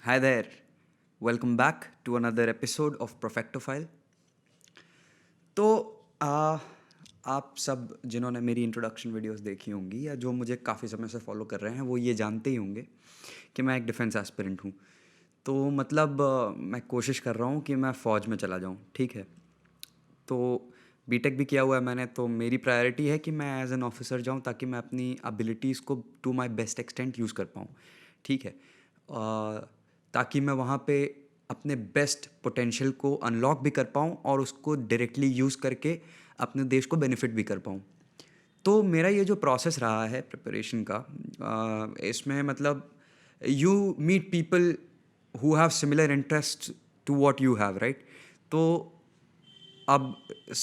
Hi there. Welcome back to another episode of Profectophile. तो आ, आप सब जिन्होंने मेरी इंट्रोडक्शन वीडियोस देखी होंगी या जो मुझे काफ़ी समय से फॉलो कर रहे हैं वो ये जानते ही होंगे कि मैं एक डिफेंस एस्पिरेंट हूँ। तो मतलब मैं कोशिश कर रहा हूँ कि मैं फ़ौज में चला जाऊँ, ठीक है। तो बीटेक भी किया हुआ है मैंने, तो मेरी प्रायोरिटी है कि मैं एज एन ऑफिसर जाऊँ ताकि मैं अपनी एबिलिटीज़ को to my best extent use कर पाऊँ, ठीक है। ताकि मैं वहाँ पे अपने बेस्ट पोटेंशियल को अनलॉक भी कर पाऊँ और उसको डायरेक्टली यूज़ करके अपने देश को बेनिफिट भी कर पाऊँ। तो मेरा ये जो प्रोसेस रहा है प्रिपरेशन का, इसमें मतलब you meet people who have similar interest to what you have, right. तो अब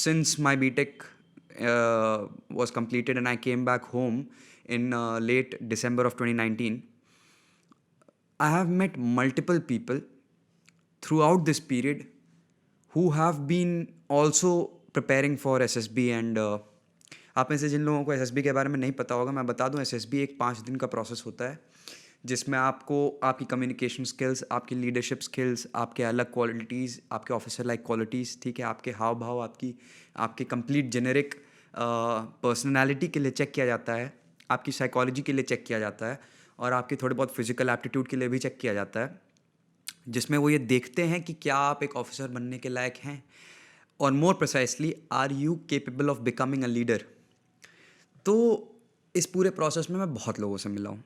since my BTech was completed and I came back home in late December of 2019, I have met multiple people throughout this period who have been also preparing for SSB and आप में से जिन लोगों को SSB के बारे में नहीं पता होगा, मैं बता दूं SSB एक 5 दिन का प्रोसेस होता है जिसमें आपको आपकी कम्युनिकेशन स्किल्स, आपकी लीडरशिप स्किल्स, आपके अलग क्वालिटीज़, आपके ऑफिसर लाइक क्वालिटीज़, ठीक है, आपके हाव भाव, आपके कंप्लीट जेनेरिक पर्सनालिटी के लिए चेक किया जाता है, आपकी साइकोलॉजी के लिए चेक किया जाता है और आपके थोड़े बहुत फिजिकल एप्टीट्यूड के लिए भी चेक किया जाता है, जिसमें वो ये देखते हैं कि क्या आप एक ऑफिसर बनने के लायक हैं और more precisely are you capable of becoming a leader. तो इस पूरे प्रोसेस में मैं बहुत लोगों से मिला हूँ,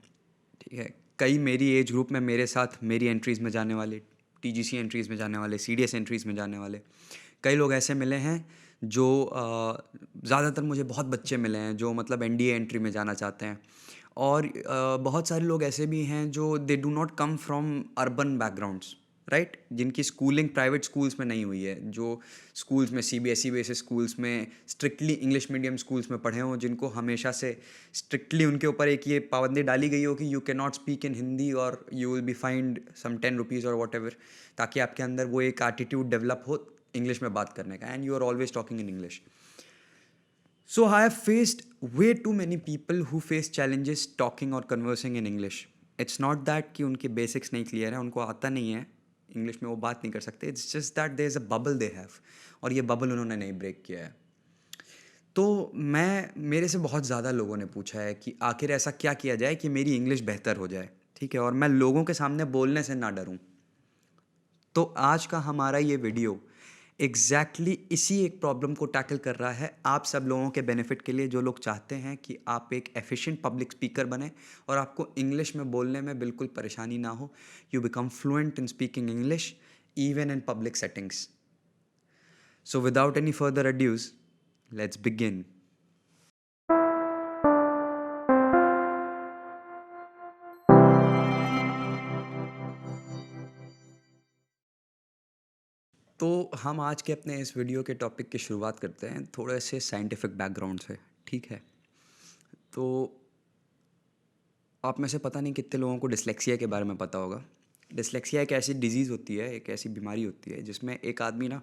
ठीक है। कई मेरी एज ग्रुप में मेरे साथ मेरी एंट्रीज़ में जाने वाले, टीजीसी एंट्रीज़ में जाने वाले, सीडीएस एंट्रीज़ में जाने वाले कई लोग ऐसे मिले हैं जो ज़्यादातर मुझे बहुत बच्चे मिले हैं जो मतलब एनडीए एंट्री में जाना चाहते हैं। और बहुत सारे लोग ऐसे भी हैं जो they do not come from urban backgrounds, right, जिनकी स्कूलिंग प्राइवेट स्कूल्स में नहीं हुई है, जो स्कूल्स में सीबीएसई बेसिस स्कूल्स में स्ट्रिक्टली इंग्लिश मीडियम स्कूल्स में पढ़े हों, जिनको हमेशा से स्ट्रिक्टली उनके ऊपर एक ये पाबंदी डाली गई हो कि you can not speak in Hindi और you will be find some 10 rupees और वॉट एवर, ताकि आपके अंदर वो एक एटीट्यूड डेवलप हो इंग्लिश में बात करने का, and you are always talking in English. So I have faced way too many people who face challenges talking or conversing in English. It's not that कि उनके बेसिक्स नहीं क्लियर है, उनको आता नहीं है इंग्लिश में, वो बात नहीं कर सकते. It's just that there is a bubble they have, और ये बबल उन्होंने नहीं ब्रेक किया है. तो मेरे से बहुत ज़्यादा लोगों ने पूछा है कि आखिर ऐसा क्या किया जाए कि मेरी इंग्लिश बेहतर हो जाए, ठीक है, और मैं लोगों के सामने बोलने से ना डरूं. तो आज का हमारा ये वीडियो इसी एक प्रॉब्लम को टैकल कर रहा है, आप सब लोगों के बेनिफिट के लिए, जो लोग चाहते हैं कि आप एक एफिशिएंट पब्लिक स्पीकर बने और आपको इंग्लिश में बोलने में बिल्कुल परेशानी ना हो. You become fluent in speaking English even in public settings. So without any further adieu, let's begin. तो हम आज के अपने इस वीडियो के टॉपिक की शुरुआत करते हैं थोड़े से साइंटिफिक बैकग्राउंड से, ठीक है। तो आप में से पता नहीं कितने लोगों को डिसलेक्सिया के बारे में पता होगा. डिसलेक्सिया एक ऐसी डिजीज़ होती है, एक ऐसी बीमारी होती है जिसमें एक आदमी ना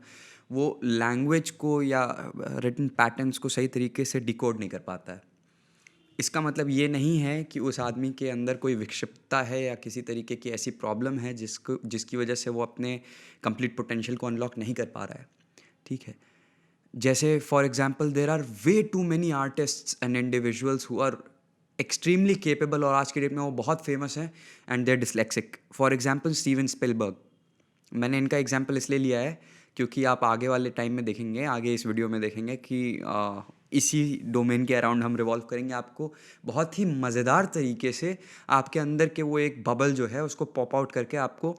वो लैंग्वेज को या रिटन पैटर्न्स को सही तरीके से डिकोड नहीं कर पाता है. इसका मतलब ये नहीं है कि उस आदमी के अंदर कोई विक्षिप्तता है या किसी तरीके की ऐसी प्रॉब्लम है जिसकी वजह से वो अपने कंप्लीट पोटेंशियल को अनलॉक नहीं कर पा रहा है, ठीक है. जैसे for example there are way too many artists and individuals who are extremely capable और आज के डेट में वो बहुत फेमस हैं and they're dyslexic. For example Steven Spielberg. मैंने इनका एग्जाम्पल इसलिए लिया है क्योंकि आप आगे वाले टाइम में देखेंगे, आगे इस वीडियो में देखेंगे कि इसी डोमेन के अराउंड हम रिवॉल्व करेंगे. आपको बहुत ही मज़ेदार तरीके से आपके अंदर के वो एक बबल जो है उसको पॉप आउट करके आपको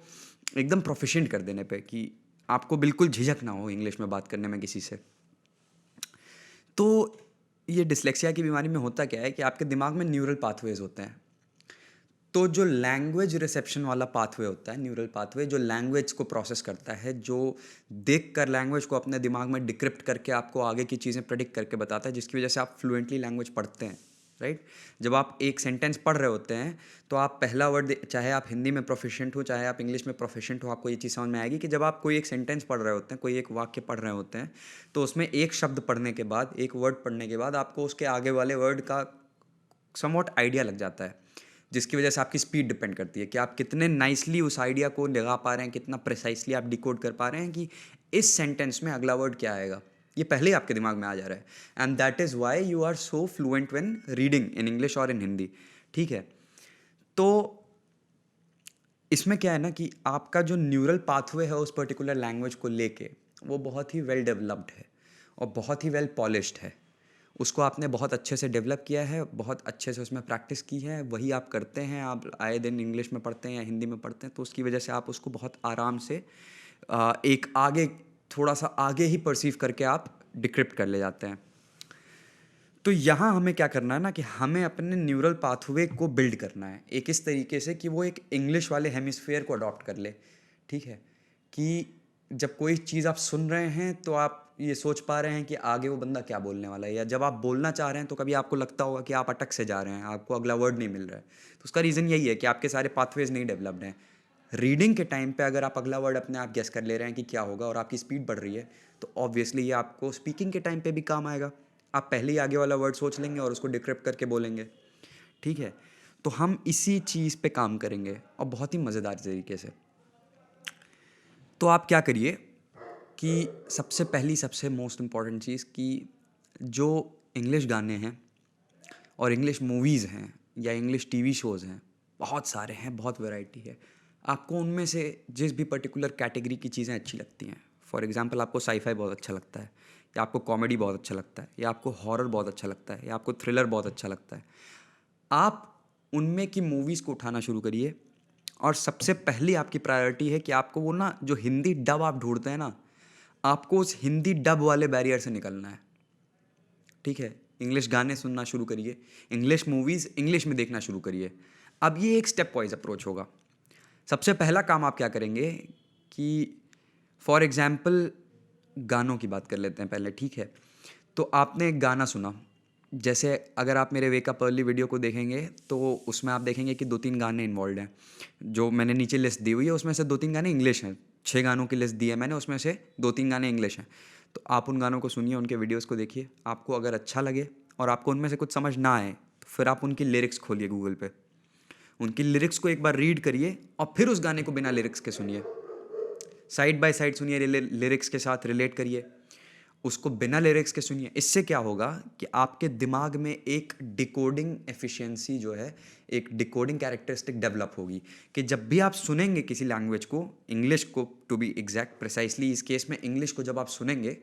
एकदम प्रोफिशिएंट कर देने पे कि आपको बिल्कुल झिझक ना हो इंग्लिश में बात करने में किसी से. तो ये डिसलेक्सिया की बीमारी में होता क्या है कि आपके दिमाग में न्यूरल पाथवेज होते हैं. तो जो लैंग्वेज रिसेप्शन वाला पाथवे होता है, न्यूरल पाथवे, जो लैंग्वेज को प्रोसेस करता है, जो देख कर लैंग्वेज को अपने दिमाग में डिक्रिप्ट करके आपको आगे की चीज़ें प्रेडिक्ट करके बताता है, जिसकी वजह से आप फ्लुएंटली लैंग्वेज पढ़ते हैं, राइट. जब आप एक सेंटेंस पढ़ रहे होते हैं तो आप पहला वर्ड, चाहे आप हिंदी में प्रोफिशिएंट हो चाहे आप इंग्लिश में प्रोफिशिएंट हो, आपको ये चीज़ समझ में आएगी कि जब आप कोई एक सेंटेंस पढ़ रहे होते हैं, कोई एक वाक्य पढ़ रहे होते हैं, तो उसमें एक शब्द पढ़ने के बाद, एक वर्ड पढ़ने के बाद आपको उसके आगे वाले वर्ड का समवॉट आइडिया लग जाता है. जिसकी वजह से आपकी स्पीड डिपेंड करती है कि आप कितने नाइसली उस आइडिया को लगा पा रहे हैं, कितना प्रिसाइसली आप डिकोड कर पा रहे हैं कि इस सेंटेंस में अगला वर्ड क्या आएगा, ये पहले ही आपके दिमाग में आ जा रहा है। And that is why you are so fluent when reading in English और इन हिंदी। ठीक है, तो इसमें क्या है ना कि आपका जो न्यूरल पाथवे है उस पर्टिकुलर लैंग्वेज को लेके वो बहुत ही वेल डेवलप्ड है और बहुत ही वेल पॉलिश्ड है। उसको आपने बहुत अच्छे से डेवलप किया है, बहुत अच्छे से उसमें प्रैक्टिस की है, वही आप करते हैं, आप आए दिन इंग्लिश में पढ़ते हैं या हिंदी में पढ़ते हैं, तो उसकी वजह से आप उसको बहुत आराम से एक आगे, थोड़ा सा आगे ही परसीव करके आप डिक्रिप्ट कर ले जाते हैं। तो यहाँ हमें क्या करना है ना कि हमें अपने न्यूरल पाथवे को बिल्ड करना है एक इस तरीके से कि वो एक इंग्लिश वाले हेमिस्फेयर को अडॉप्ट कर ले। ठीक है, कि जब कोई चीज़ आप सुन रहे हैं तो आप ये सोच पा रहे हैं कि आगे वो बंदा क्या बोलने वाला है, या जब आप बोलना चाह रहे हैं तो कभी आपको लगता होगा कि आप अटक से जा रहे हैं, आपको अगला वर्ड नहीं मिल रहा है। तो उसका रीज़न यही है कि आपके सारे पाथवेज नहीं डेवलप्ड हैं। रीडिंग के टाइम पे अगर आप अगला वर्ड अपने आप गेस कर ले रहे हैं कि क्या होगा और आपकी स्पीड बढ़ रही है, तो ऑब्वियसली ये आपको स्पीकिंग के टाइम पे भी काम आएगा। आप पहले ही आगे वाला वर्ड सोच लेंगे और उसको डिक्रिप्ट करके बोलेंगे। ठीक है, तो हम इसी चीज़ पे काम करेंगे और बहुत ही मज़ेदार तरीके से। तो आप क्या करिए कि सबसे पहली, सबसे मोस्ट इम्पॉर्टेंट चीज़ कि जो इंग्लिश गाने हैं और इंग्लिश मूवीज़ हैं या इंग्लिश टीवी शोज़ हैं, बहुत सारे हैं, बहुत वैरायटी है। आपको उनमें से जिस भी पर्टिकुलर कैटेगरी की चीज़ें अच्छी लगती हैं, फॉर एग्जांपल आपको साईफाई बहुत अच्छा लगता है, या आपको कॉमेडी बहुत अच्छा लगता है, या आपको हॉरर बहुत अच्छा लगता है, या आपको थ्रिलर बहुत अच्छा लगता है, आप उनमें की मूवीज़ को उठाना शुरू करिए। और सबसे पहली आपकी प्रायोरिटी है कि आपको वो ना, जो हिंदी डब आप ढूंढते हैं ना, आपको उस हिंदी डब वाले बैरियर से निकलना है। ठीक है, इंग्लिश गाने सुनना शुरू करिए, इंग्लिश मूवीज़ इंग्लिश में देखना शुरू करिए। अब ये एक स्टेप वाइज अप्रोच होगा। सबसे पहला काम आप क्या करेंगे कि फॉर एग्जाम्पल गानों की बात कर लेते हैं पहले। ठीक है, तो आपने एक गाना सुना, जैसे अगर आप मेरे वेक अप अर्ली वीडियो को देखेंगे तो उसमें आप देखेंगे कि 2-3 गाने इन्वॉल्व हैं। जो मैंने नीचे लिस्ट दी हुई है उसमें से 2-3 गाने इंग्लिश हैं। 6 गानों की लिस्ट दी है मैंने, उसमें से 2-3 गाने इंग्लिश हैं। तो आप उन गानों को सुनिए, उनके वीडियोस को देखिए। आपको अगर अच्छा लगे और आपको उनमें से कुछ समझ ना आए तो फिर आप उनकी लिरिक्स खोलिए गूगल पे, उनकी लिरिक्स को एक बार रीड करिए और फिर उस गाने को बिना लिरिक्स के सुनिए। साइड बाय साइड सुनिए, लिरिक्स के साथ रिलेट करिए, उसको बिना लिरिक्स के सुनिए। इससे क्या होगा कि आपके दिमाग में एक डिकोडिंग एफिशिएंसी जो है, एक डिकोडिंग कैरेक्टरिस्टिक डेवलप होगी कि जब भी आप सुनेंगे किसी लैंग्वेज को, इंग्लिश को टू बी एग्जैक्ट, प्रिसाइसली इस केस में इंग्लिश को जब आप सुनेंगे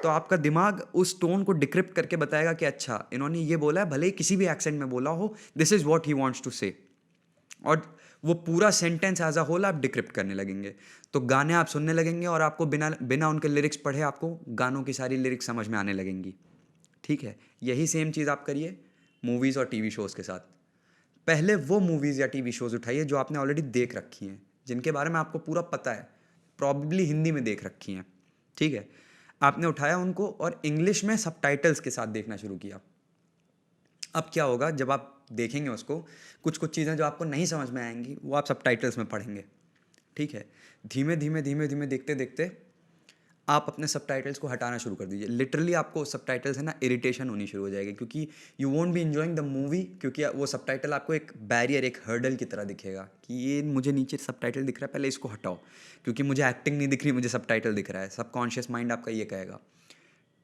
तो आपका दिमाग उस टोन को डिक्रिप्ट करके बताएगा कि अच्छा इन्होंने ये बोला है, भले ही किसी भी एक्सेंट में बोला हो, this is what he wants to say. और वो पूरा सेंटेंस एज अ होल आप डिक्रिप्ट करने लगेंगे। तो गाने आप सुनने लगेंगे और आपको बिना बिना उनके लिरिक्स पढ़े आपको गानों की सारी लिरिक्स समझ में आने लगेंगी। ठीक है, यही सेम चीज़ आप करिए मूवीज़ और टीवी शोज़ के साथ। पहले वो मूवीज़ या टीवी शोज़ उठाइए जो आपने ऑलरेडी देख रखी हैं, जिनके बारे में आपको पूरा पता है, प्रॉबेबली हिंदी में देख रखी हैं। ठीक है, आपने उठाया उनको और इंग्लिश में सबटाइटल्स के साथ देखना शुरू किया। अब क्या होगा, जब आप देखेंगे उसको, कुछ कुछ चीज़ें जो आपको नहीं समझ में आएंगी वो आप सबटाइटल्स में पढ़ेंगे। ठीक है, धीमे धीमे धीमे धीमे देखते देखते आप अपने सबटाइटल्स को हटाना शुरू कर दीजिए। लिटरली आपको सबटाइटल से ना इरिटेशन होनी शुरू हो जाएगी, क्योंकि you won't be enjoying the movie, क्योंकि वो सबटाइटल आपको एक बैरियर, एक हर्डल की तरह दिखेगा कि ये मुझे नीचे सबटाइटल दिख रहा है, पहले इसको हटाओ, क्योंकि मुझे एक्टिंग नहीं दिख रही, मुझे सबटाइटल दिख रहा है। सबकॉन्शियस माइंड आपका ये कहेगा।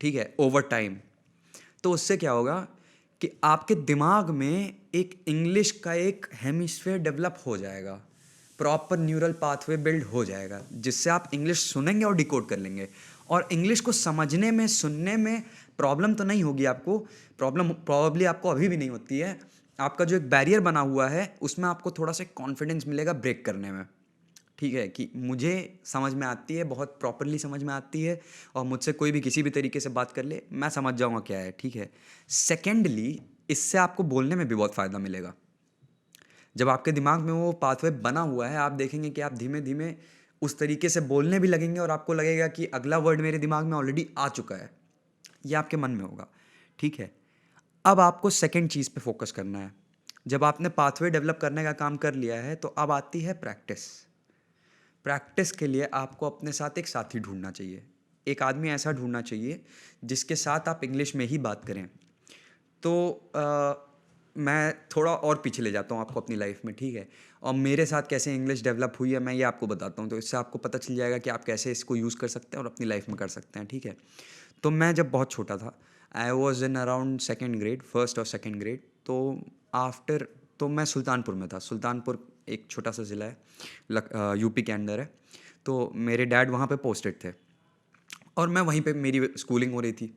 ठीक है, ओवर टाइम। तो उससे क्या होगा कि आपके दिमाग में एक इंग्लिश का एक हेमिस्फेयर डेवलप हो जाएगा, प्रॉपर न्यूरल पाथवे बिल्ड हो जाएगा, जिससे आप इंग्लिश सुनेंगे और डिकोड कर लेंगे। और इंग्लिश को समझने में, सुनने में प्रॉब्लम तो नहीं होगी आपको, प्रॉब्लम प्रॉब्ली आपको अभी भी नहीं होती है। आपका जो एक बैरियर बना हुआ है उसमें आपको थोड़ा सा कॉन्फिडेंस मिलेगा ब्रेक करने में। ठीक है, कि मुझे समझ में आती है, बहुत प्रॉपरली समझ में आती है, और मुझसे कोई भी किसी भी तरीके से बात कर ले मैं समझ जाऊंगा क्या है। ठीक है, सेकेंडली इससे आपको बोलने में भी बहुत फ़ायदा मिलेगा। जब आपके दिमाग में वो पाथवे बना हुआ है, आप देखेंगे कि आप धीमे धीमे उस तरीके से बोलने भी लगेंगे और आपको लगेगा कि अगला वर्ड मेरे दिमाग में ऑलरेडी आ चुका है, ये आपके मन में होगा। ठीक है, अब आपको सेकेंड चीज़ पे फोकस करना है। जब आपने पाथवे डेवलप करने का काम कर लिया है तो अब आती है प्रैक्टिस। प्रैक्टिस के लिए आपको अपने साथ एक साथी ढूंढना चाहिए, एक आदमी ऐसा ढूंढना चाहिए जिसके साथ आप इंग्लिश में ही बात करें। तो मैं थोड़ा और पीछे ले जाता हूँ आपको अपनी लाइफ में, ठीक है। और मेरे साथ कैसे इंग्लिश डेवलप हुई है मैं ये आपको बताता हूँ, तो इससे आपको पता चल जाएगा कि आप कैसे इसको यूज़ कर सकते हैं और अपनी लाइफ में कर सकते हैं, ठीक है। तो मैं जब बहुत छोटा था, I was in around second grade, first और सेकेंड ग्रेड, तो आफ्टर, तो मैं सुल्तानपुर में था। सुल्तानपुर एक छोटा सा ज़िला है, यूपी के अंदर है। तो मेरे डैड वहाँ पे पोस्टेड थे और मैं वहीं पे मेरी स्कूलिंग हो रही थी।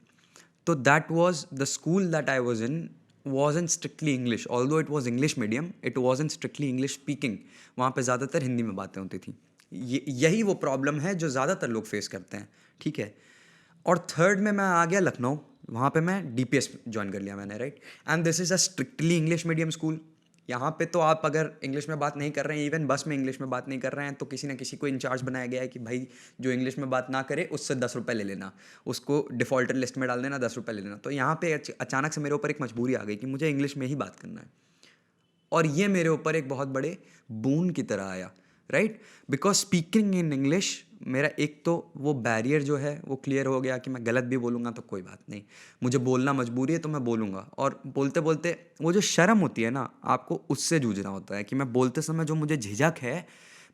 तो that was the school that I was in wasn't strictly English, although it was English medium, it wasn't strictly English speaking। वहाँ पे ज़्यादातर हिंदी में बातें होती थी। यही वो प्रॉब्लम है जो ज़्यादातर लोग फेस करते हैं, ठीक है। और थर्ड में मैं आ गया लखनऊ, वहाँ पे मैं डीपीएस ज्वाइन कर लिया मैंने, right. And this is a strictly English medium school. यहाँ पे तो आप अगर इंग्लिश में बात नहीं कर रहे हैं, इवन बस में इंग्लिश में बात नहीं कर रहे हैं, तो किसी ना किसी को इंचार्ज बनाया गया है कि भाई जो इंग्लिश में बात ना करे उससे 10 रुपये ले लेना, उसको डिफ़ॉल्टर लिस्ट में डाल देना, 10 रुपये ले लेना। तो यहाँ पे अचानक से मेरे ऊपर एक मजबूरी आ गई कि मुझे इंग्लिश में ही बात करना है। और ये मेरे ऊपर एक बहुत बड़े बून की तरह आया, right. Because speaking in English, मेरा एक तो वो बैरियर जो है वो क्लियर हो गया कि मैं गलत भी बोलूँगा तो कोई बात नहीं, मुझे बोलना मजबूरी है तो मैं बोलूँगा। और बोलते बोलते वो जो शर्म होती है ना, आपको उससे जूझना होता है कि मैं बोलते समय जो मुझे झिझक है,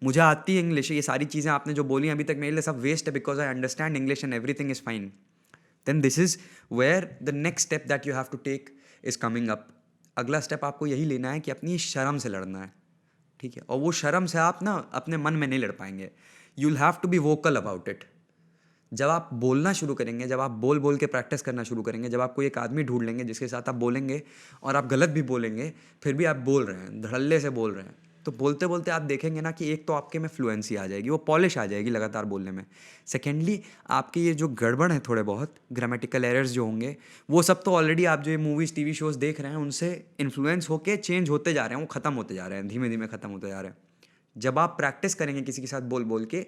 मुझे आती है इंग्लिश, ये सारी चीज़ें आपने जो बोली अभी तक मेरे लिए सब वेस्ट है, because I understand English and everything is fine. Then this is where the next step that you have to take is coming up. अगला स्टेप आपको यही लेना है कि अपनी शर्म से लड़ना है, ठीक है। और वो शर्म से आप ना अपने मन में नहीं लड़ पाएंगे, you will have to be vocal about it. जब आप बोलना शुरू करेंगे, जब आप बोल बोल के प्रैक्टिस करना शुरू करेंगे, जब आप कोई एक आदमी ढूंढ लेंगे जिसके साथ आप बोलेंगे और आप गलत भी बोलेंगे फिर भी आप बोल रहे हैं, धड़ल्ले से बोल रहे हैं, तो बोलते बोलते आप देखेंगे ना कि एक तो आपके में फ्लुएंसी आ जाएगी, वो पॉलिश आ जाएगी लगातार बोलने में। सेकेंडली, आपके ये जो गड़बड़ है थोड़े बहुत ग्रामेटिकल एरर्स जो होंगे, वो सब तो ऑलरेडी आप जो ये मूवीज़ टीवी शोज़ देख रहे हैं उनसे इन्फ्लुएंस होके चेंज होते जा रहे हैं, वो ख़त्म होते जा रहे हैं, धीमे धीमे ख़त्म होते जा रहे हैं। जब आप प्रैक्टिस करेंगे किसी के साथ बोल बोल के,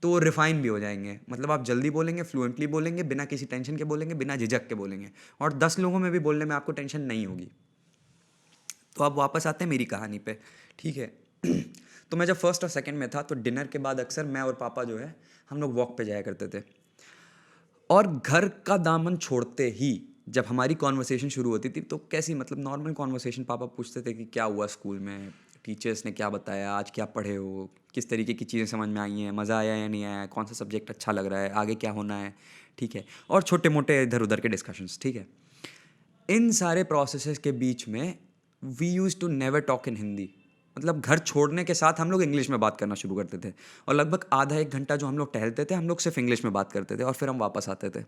तो वो रिफाइन भी हो जाएंगे। मतलब आप जल्दी बोलेंगे, फ्लुएंटली बोलेंगे, बिना किसी टेंशन के बोलेंगे, बिना झिझक के बोलेंगे, और 10 लोगों में भी बोलने में आपको टेंशन नहीं होगी। तो अब वापस आते हैं मेरी कहानी पे, ठीक है। तो मैं जब फर्स्ट और सेकंड में था, तो डिनर के बाद अक्सर मैं और पापा जो है हम लोग वॉक पे जाया करते थे। और घर का दामन छोड़ते ही जब हमारी कॉन्वर्सेशन शुरू होती थी, तो कैसी, मतलब नॉर्मल कॉन्वर्सेशन, पापा पूछते थे कि क्या हुआ स्कूल में, टीचर्स ने क्या बताया, आज क्या पढ़े हो, किस तरीके की चीज़ें समझ में आई हैं, मज़ा आया या नहीं आया, कौन सा सब्जेक्ट अच्छा लग रहा है, आगे क्या होना है, ठीक है। और छोटे मोटे इधर उधर के डिस्कशंस, ठीक है। इन सारे प्रोसेसेस के बीच में we use to never talk in Hindi. मतलब घर छोड़ने के साथ हम लोग इंग्लिश में बात करना शुरू करते थे, और लगभग आधा एक घंटा जो हम लोग टहलते थे, हम लोग सिर्फ इंग्लिश में बात करते थे, और फिर हम वापस आते थे।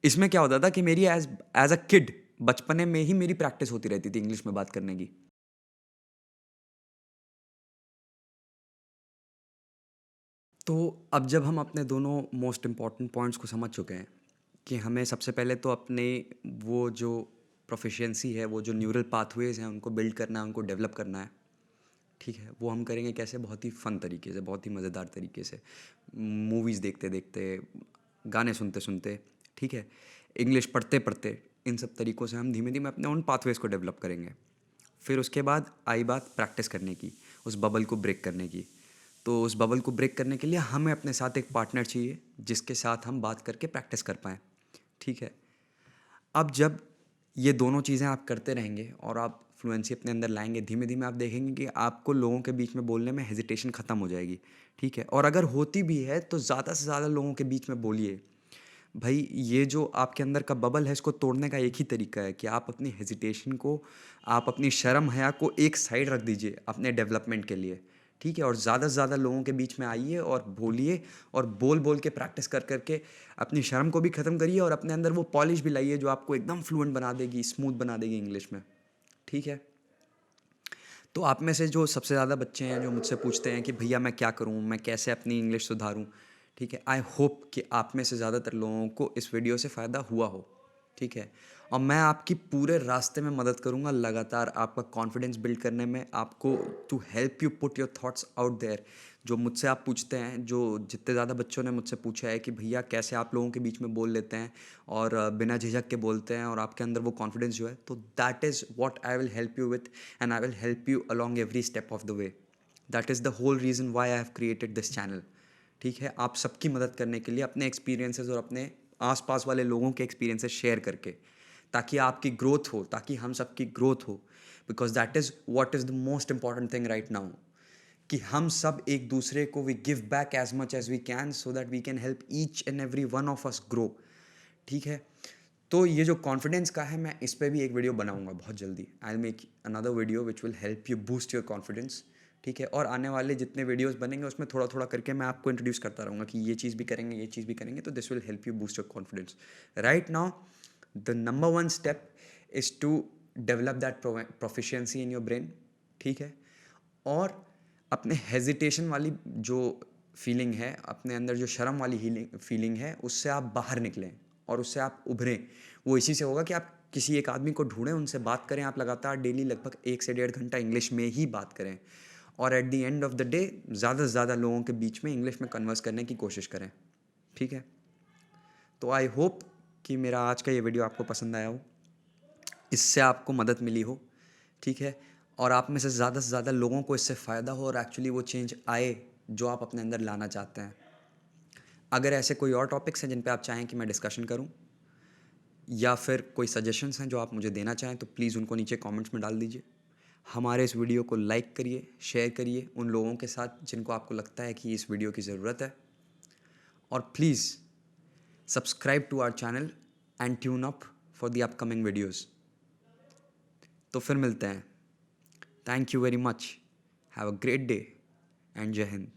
इसमें क्या होता था कि मेरी एज एज अ किड बचपने में ही मेरी प्रैक्टिस होती रहती थी इंग्लिश में बात करने की। तो अब जब हम अपने दोनों मोस्ट इम्पॉर्टेंट पॉइंट्स को समझ चुके हैं कि हमें सबसे पहले तो अपने वो जो प्रोफिशिएंसी है, वो जो न्यूरल पाथवेज हैं, उनको बिल्ड करना है, उनको डेवलप करना है, ठीक है। वो हम करेंगे कैसे? बहुत ही फ़न तरीके से, बहुत ही मज़ेदार तरीके से, मूवीज़ देखते देखते, गाने सुनते सुनते, ठीक है, इंग्लिश पढ़ते पढ़ते, इन सब तरीक़ों से हम धीमे धीमे अपने उन पाथवेज़ को डेवलप करेंगे। फिर उसके बाद आई बात प्रैक्टिस करने की, उस बबल को ब्रेक करने की। तो उस बबल को ब्रेक करने के लिए हमें अपने साथ एक पार्टनर चाहिए जिसके साथ हम बात करके प्रैक्टिस कर पाएँ, ठीक है। अब जब ये दोनों चीज़ें आप करते रहेंगे और आप फ्लुएंसी अपने अंदर लाएंगे, धीमे धीमे आप देखेंगे कि आपको लोगों के बीच में बोलने में हेजिटेशन ख़त्म हो जाएगी, ठीक है। और अगर होती भी है तो ज़्यादा से ज़्यादा लोगों के बीच में बोलिए। भाई, ये जो आपके अंदर का बबल है, इसको तोड़ने का एक ही तरीका है कि आप अपनी हेजिटेशन को, आप अपनी शर्म हया को एक साइड रख दीजिए अपने डेवलपमेंट के लिए, ठीक है। और ज़्यादा से ज़्यादा लोगों के बीच में आइए और बोलिए, और बोल बोल के प्रैक्टिस कर करके अपनी शर्म को भी ख़त्म करिए, और अपने अंदर वो पॉलिश भी लाइए जो आपको एकदम फ्लुएंट बना देगी, स्मूथ बना देगी इंग्लिश में, ठीक है। तो आप में से जो सबसे ज़्यादा बच्चे हैं जो मुझसे पूछते हैं कि भैया मैं क्या करूँ, मैं कैसे अपनी इंग्लिश सुधारूँ, ठीक है, आई होप कि आप में से ज़्यादातर लोगों को इस वीडियो से फ़ायदा हुआ हो, ठीक है। और मैं आपकी पूरे रास्ते में मदद करूँगा लगातार आपका कॉन्फिडेंस बिल्ड करने में, आपको to help you put your thoughts out there. जो मुझसे आप पूछते हैं, जो जितने ज़्यादा बच्चों ने मुझसे पूछा है कि भैया कैसे आप लोगों के बीच में बोल लेते हैं और बिना झिझक के बोलते हैं, और आपके अंदर वो कॉन्फिडेंस जो है, तो that is what I will help you with, and I will help you along every step of the way. That is the whole reason why I have created this channel, ठीक है। आप सबकी मदद करने के लिए, अपने एक्सपीरियंसेस और अपने आसपास वाले लोगों के एक्सपीरियंसेस शेयर करके, ताकि आपकी ग्रोथ हो, ताकि हम सबकी ग्रोथ हो, because that is what is the most important thing right now, कि हम सब एक दूसरे को we give back as much as we can so that we can help each and every one of us grow. ठीक है, तो ये जो कॉन्फिडेंस का है, मैं इस पर भी एक वीडियो बनाऊंगा बहुत जल्दी। I will make another video which will help you boost your confidence. ठीक है, और आने वाले जितने वीडियोस बनेंगे उसमें थोड़ा थोड़ा करके मैं आपको इंट्रोड्यूस करता रहूँगा कि ये चीज़ भी करेंगे, ये चीज़ भी करेंगे, तो this will help you boost your confidence. Right now the number one step is to develop that proficiency in your brain. ठीक है, और अपने हेजिटेशन वाली जो फीलिंग है, अपने अंदर जो शर्म वाली फीलिंग है, उससे आप बाहर निकलें और उससे आप उभरें। वो इसी से होगा कि आप किसी एक आदमी को ढूंढें, उनसे बात करें, आप लगातार डेली लगभग 1 से 1.5 घंटा इंग्लिश में ही बात करें, और at the end of the day ज़्यादा से ज़्यादा लोगों के बीच में इंग्लिश में कन्वर्स करने की कोशिश करें। ठीक है, तो आई होप कि मेरा आज का ये वीडियो आपको पसंद आया हो, इससे आपको मदद मिली हो। ठीक है, और आप में से ज़्यादा लोगों को इससे फ़ायदा हो और एक्चुअली वो चेंज आए जो आप अपने अंदर लाना चाहते हैं। अगर ऐसे कोई और टॉपिक्स हैं जिन पे आप चाहें कि मैं डिस्कशन करूं, या फिर कोई सजेशंस हैं जो आप मुझे देना चाहें, तो प्लीज़ उनको नीचे कमेंट्स में डाल दीजिए। हमारे इस वीडियो को लाइक करिए, शेयर करिए उन लोगों के साथ जिनको आपको लगता है कि इस वीडियो की ज़रूरत है, और please subscribe to our channel and tune up for the upcoming videos. तो फिर मिलते हैं। Thank you very much, have a great day and जय हिंद।